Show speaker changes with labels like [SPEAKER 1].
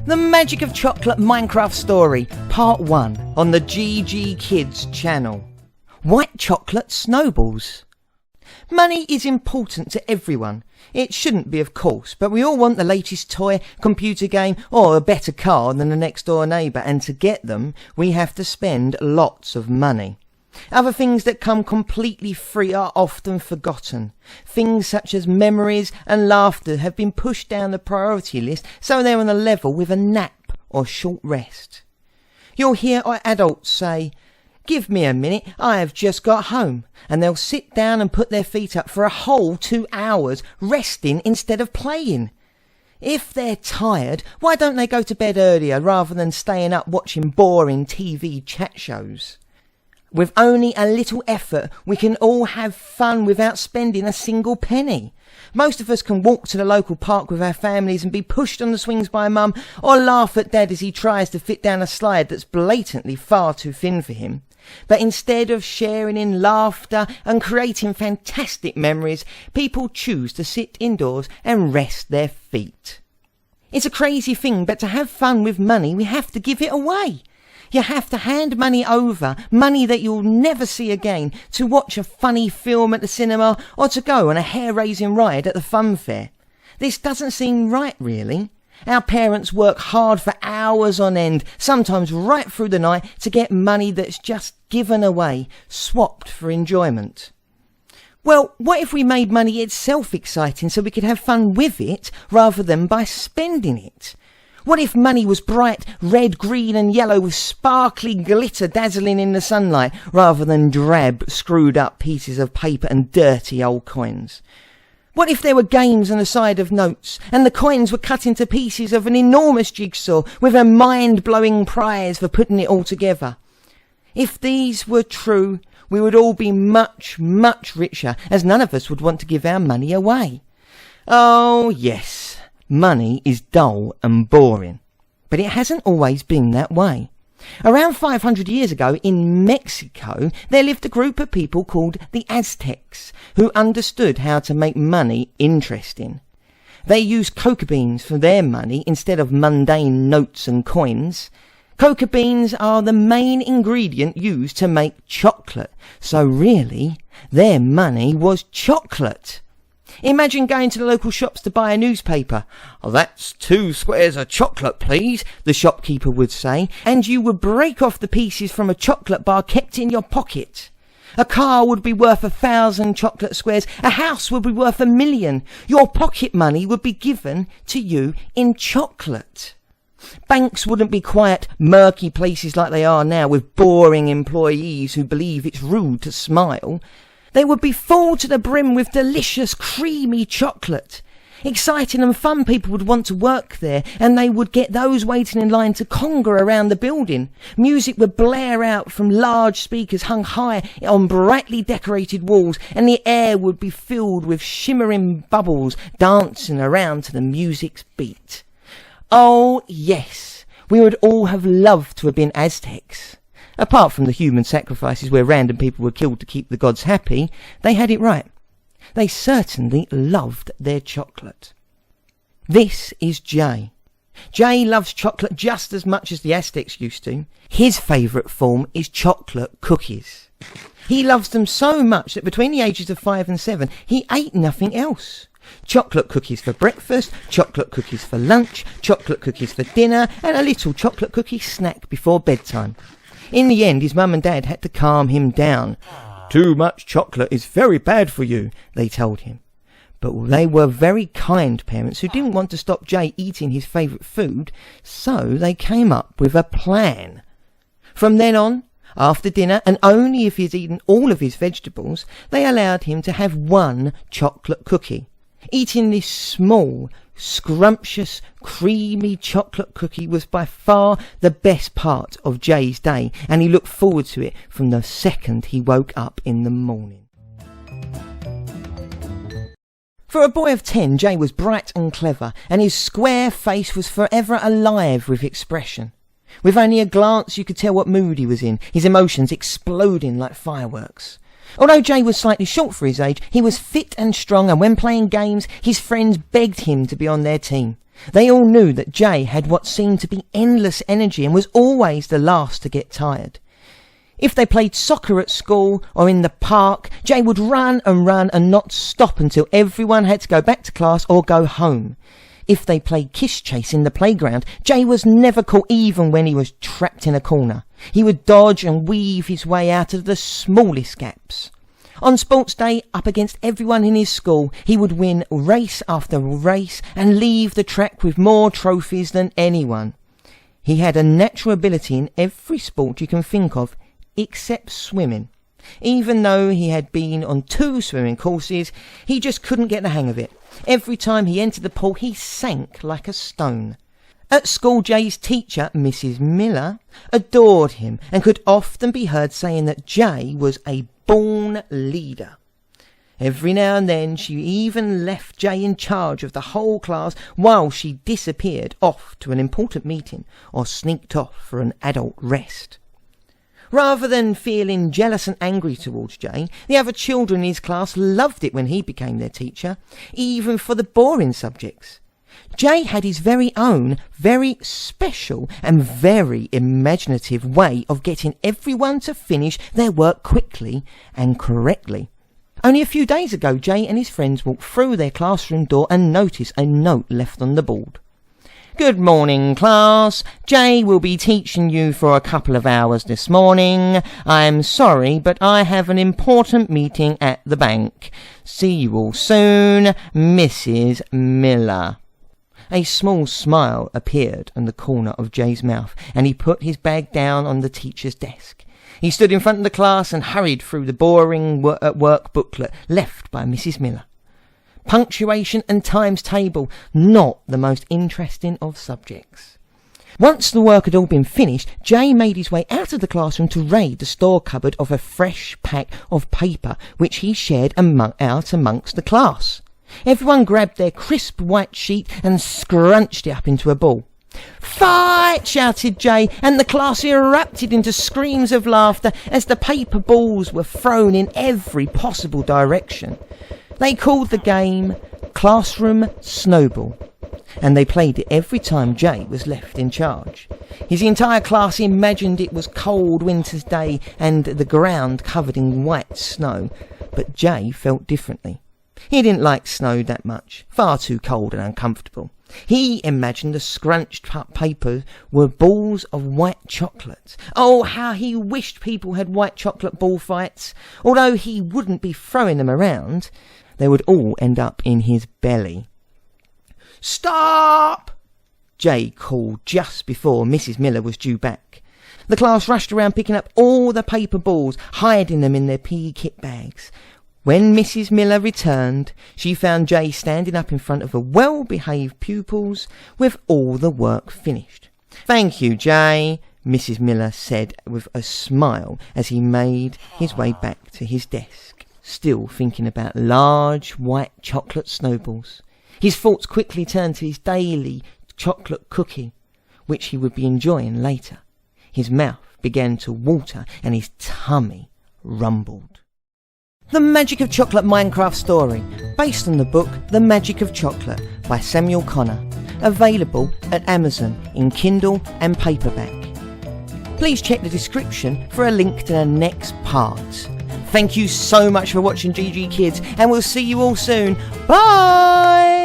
[SPEAKER 1] The Magic of Chocolate Minecraft Story, Part 1, on the GGKids channel. White chocolate snowballs. Money is important to everyone. It shouldn't be, of course, but we all want the latest toy, computer game, or a better car than the next door neighbour, and to get them, we have to spend lots of money. Other things that come completely free are often forgotten. Things such as memories and laughter have been pushed down the priority list so they're on a level with a nap or short rest. You'll hear adults say, "Give me a minute, I have just got home," and they'll sit down and put their feet up for a whole 2 hours, resting instead of playing. If they're tired, why don't they go to bed earlier rather than staying up watching boring TV chat shows? With only a little effort, we can all have fun without spending a single penny. Most of us can walk to the local park with our families and be pushed on the swings by mum, or laugh at dad as he tries to fit down a slide that's blatantly far too thin for him. But instead of sharing in laughter and creating fantastic memories, people choose to sit indoors and rest their feet. It's a crazy thing, but to have fun with money, we have to give it away. You have to hand money over, money that you'll never see again, to watch a funny film at the cinema or to go on a hair-raising ride at the fun fair. This doesn't seem right, really. Our parents work hard for hours on end, sometimes right through the night, to get money that's just given away, swapped for enjoyment. Well, what if we made money itself exciting so we could have fun with it rather than by spending it? What if money was bright red, green and yellow with sparkly glitter dazzling in the sunlight rather than drab, screwed up pieces of paper and dirty old coins? What if there were games on the side of notes and the coins were cut into pieces of an enormous jigsaw with a mind-blowing prize for putting it all together? If these were true, we would all be much, much richer, as none of us would want to give our money away. Oh, yes. Money is dull and boring, but it hasn't always been that way. Around 500 years ago in Mexico, there lived a group of people called the Aztecs, who understood how to make money interesting. They used coca beans for their money instead of mundane notes and coins. Coca beans are the main ingredient used to make chocolate, so really, their money was chocolate. Imagine going to the local shops to buy a newspaper. "Oh, that's 2 squares of chocolate, please," the shopkeeper would say, and you would break off the pieces from a chocolate bar kept in your pocket. A car would be worth 1,000 chocolate squares. A house would be worth 1,000,000. Your pocket money would be given to you in chocolate. Banks wouldn't be quiet, murky places like they are now, with boring employees who believe it's rude to smile. They would be full to the brim with delicious, creamy chocolate. Exciting and fun people would want to work there, and they would get those waiting in line to conga around the building. Music would blare out from large speakers hung high on brightly decorated walls, and the air would be filled with shimmering bubbles dancing around to the music's beat. Oh, yes, we would all have loved to have been Aztecs. Apart from the human sacrifices where random people were killed to keep the gods happy, they had it right. They certainly loved their chocolate. This is Jay. Jay loves chocolate just as much as the Aztecs used to. His favourite form is chocolate cookies. He loves them so much that between the ages of 5 and 7, he ate nothing else. Chocolate cookies for breakfast, chocolate cookies for lunch, chocolate cookies for dinner, and a little chocolate cookie snack before bedtime. In the end, his mum and dad had to calm him down. "Too much chocolate is very bad for you," they told him. But they were very kind parents who didn't want to stop Jay eating his favourite food, so they came up with a plan. From then on, after dinner, and only if he's eaten all of his vegetables, they allowed him to have 1 chocolate cookie. Eating this small, scrumptious, creamy chocolate cookie was by far the best part of Jay's day, and he looked forward to it from the second he woke up in the morning. For a boy of 10, Jay was bright and clever, and his square face was forever alive with expression. With only a glance you could tell what mood he was in, his emotions exploding like fireworks. Although Jay was slightly short for his age, he was fit and strong, and when playing games, his friends begged him to be on their team. They all knew that Jay had what seemed to be endless energy and was always the last to get tired. If they played soccer at school or in the park, Jay would run and not stop until everyone had to go back to class or go home. If they played kiss chase in the playground, Jay was never caught even when he was trapped in a corner. He would dodge and weave his way out of the smallest gaps. On sports day, up against everyone in his school, he would win race after race and leave the track with more trophies than anyone. He had a natural ability in every sport you can think of, except swimming. Even though he had been on 2 swimming courses, he just couldn't get the hang of it. Every time he entered the pool, he sank like a stone. At school, Jay's teacher, Mrs. Miller, adored him and could often be heard saying that Jay was a born leader. Every now and then she even left Jay in charge of the whole class while she disappeared off to an important meeting or sneaked off for an adult rest. Rather than feeling jealous and angry towards Jay, the other children in his class loved it when he became their teacher, even for the boring subjects. Jay had his very own, very special and very imaginative way of getting everyone to finish their work quickly and correctly. Only a few days ago, Jay and his friends walked through their classroom door and noticed a note left on the board. "Good morning, class. Jay will be teaching you for a couple of hours this morning. I'm sorry, but I have an important meeting at the bank. See you all soon, Mrs. Miller." A small smile appeared on the corner of Jay's mouth, and he put his bag down on the teacher's desk. He stood in front of the class and hurried through the boring work booklet left by Mrs. Miller. Punctuation and times table, not the most interesting of subjects. Once the work had all been finished, Jay made his way out of the classroom to raid the store cupboard of a fresh pack of paper which he shared out amongst the class. Everyone grabbed their crisp white sheet and scrunched it up into a ball. "Fight!" shouted Jay, and the class erupted into screams of laughter as the paper balls were thrown in every possible direction. They called the game Classroom Snowball, and they played it every time Jay was left in charge. His entire class imagined it was cold winter's day and the ground covered in white snow, but Jay felt differently. He didn't like snow that much, far too cold and uncomfortable. He imagined the scrunched up papers were balls of white chocolate. Oh, how he wished people had white chocolate ball fights. Although he wouldn't be throwing them around, they would all end up in his belly. "Stop!" Jay called just before Mrs. Miller was due back. The class rushed around picking up all the paper balls, hiding them in their PE kit bags. When Mrs. Miller returned, she found Jay standing up in front of the well-behaved pupils with all the work finished. "Thank you, Jay," Mrs. Miller said with a smile as he made his way back to his desk, still thinking about large white chocolate snowballs. His thoughts quickly turned to his daily chocolate cookie, which he would be enjoying later. His mouth began to water and his tummy rumbled. The Magic of Chocolate Minecraft story, based on the book The Magic of Chocolate by Samuel Connor, available at Amazon in Kindle and paperback. Please check the description for a link to the next part. Thank you so much for watching GG Kids, and we'll see you all soon. Bye!